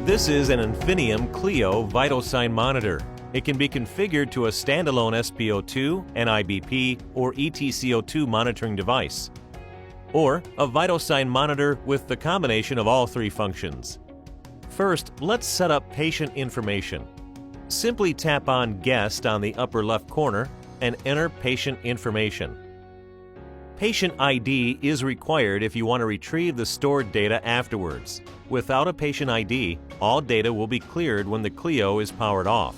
This is an Infinium Cleo vital sign monitor. It can be configured to a standalone Spo2, NIBP, or ETCO2 monitoring device, or a vital sign monitor with the combination of all three functions. First, let's set up patient information. Simply tap on Guest on the upper left corner and enter patient information. Patient ID is required if you want to retrieve the stored data afterwards. Without a patient ID, all data will be cleared when the Cleo is powered off.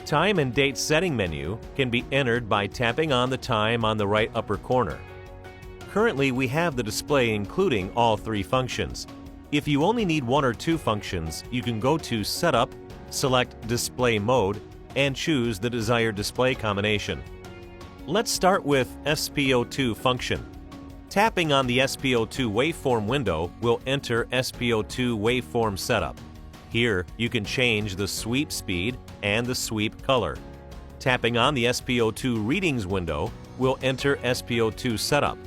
Time and date setting menu can be entered by tapping on the time on the right upper corner. Currently, we have the display including all three functions. If you only need one or two functions, you can go to Setup, select Display Mode, and choose the desired display combination. Let's start with Spo2 function. Tapping on the Spo2 waveform window will enter Spo2 waveform setup. Here, you can change the sweep speed and the sweep color. Tapping on the Spo2 readings window will enter Spo2 setup.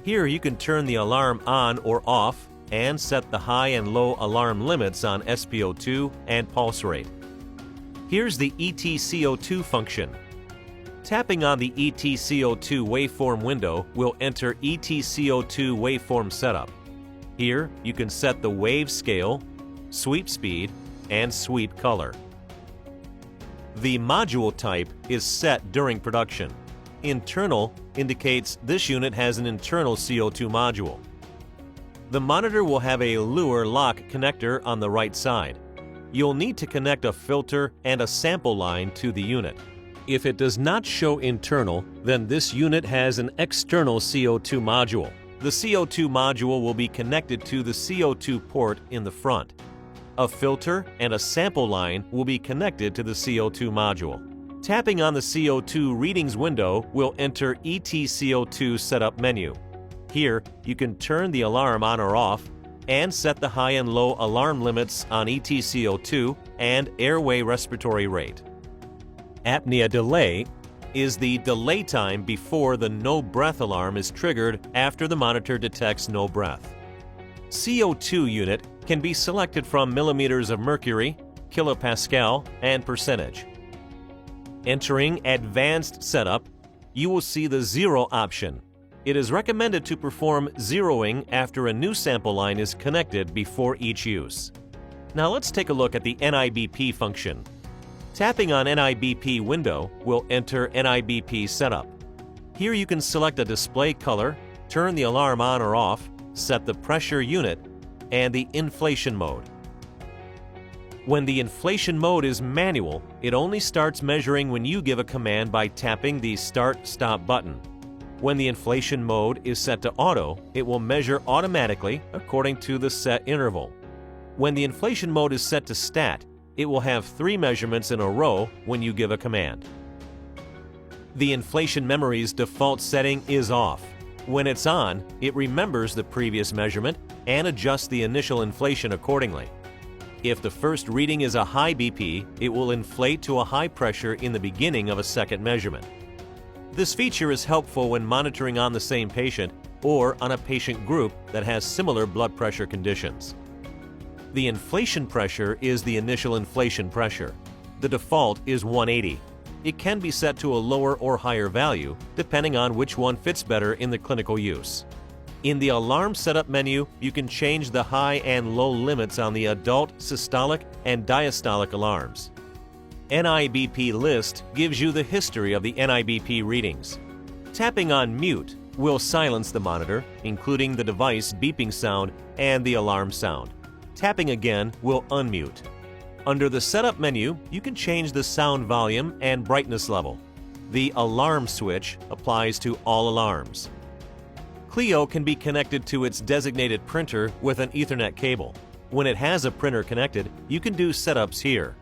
Here, you can turn the alarm on or off and set the high and low alarm limits on Spo2 and pulse rate. Here's the ETCO2 function. Tapping on the ETCO2 waveform window will enter ETCO2 waveform setup. Here, you can set the wave scale, sweep speed, and sweep color. The module type is set during production. Internal indicates this unit has an internal CO2 module. The monitor will have a lure lock connector on the right side. You'll need to connect a filter and a sample line to the unit. If it does not show internal, then this unit has an external CO2 module. The CO2 module will be connected to the CO2 port in the front. A filter and a sample line will be connected to the CO2 module. Tapping on the CO2 readings window will enter ETCO2 setup menu. Here, you can turn the alarm on or off and set the high and low alarm limits on ETCO2 and airway respiratory rate. Apnea Delay is the delay time before the no breath alarm is triggered after the monitor detects no breath. CO2 unit can be selected from millimeters of mercury, kilopascal, and percentage. Entering Advanced Setup, you will see the zero option. It is recommended to perform zeroing after a new sample line is connected before each use. Now let's take a look at the NIBP function. Tapping on NIBP window will enter NIBP setup. Here you can select a display color, turn the alarm on or off, set the pressure unit, and the inflation mode. When the inflation mode is manual, it only starts measuring when you give a command by tapping the Start/Stop button. When the inflation mode is set to auto, it will measure automatically according to the set interval. When the inflation mode is set to stat, it will have 3 measurements in a row when you give a command. The inflation memory's default setting is off. When it's on, it remembers the previous measurement and adjusts the initial inflation accordingly. If the first reading is a high BP, it will inflate to a high pressure in the beginning of a second measurement. This feature is helpful when monitoring on the same patient or on a patient group that has similar blood pressure conditions. The inflation pressure is the initial inflation pressure. The default is 180. It can be set to a lower or higher value, depending on which one fits better in the clinical use. In the Alarm Setup menu, you can change the high and low limits on the adult, systolic, and diastolic alarms. NIBP List gives you the history of the NIBP readings. Tapping on Mute will silence the monitor, including the device beeping sound and the alarm sound. Tapping again will unmute. Under the Setup menu, you can change the sound volume and brightness level. The alarm switch applies to all alarms. Cleo can be connected to its designated printer with an Ethernet cable. When it has a printer connected, you can do setups here.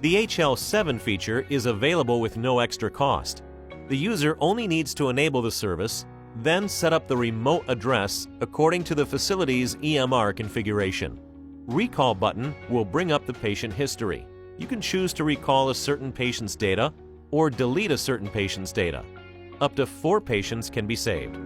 The HL7 feature is available with no extra cost. The user only needs to enable the service, then set up the remote address according to the facility's EMR configuration. Recall button will bring up the patient history. You can choose to recall a certain patient's data or delete a certain patient's data. Up to 4 patients can be saved.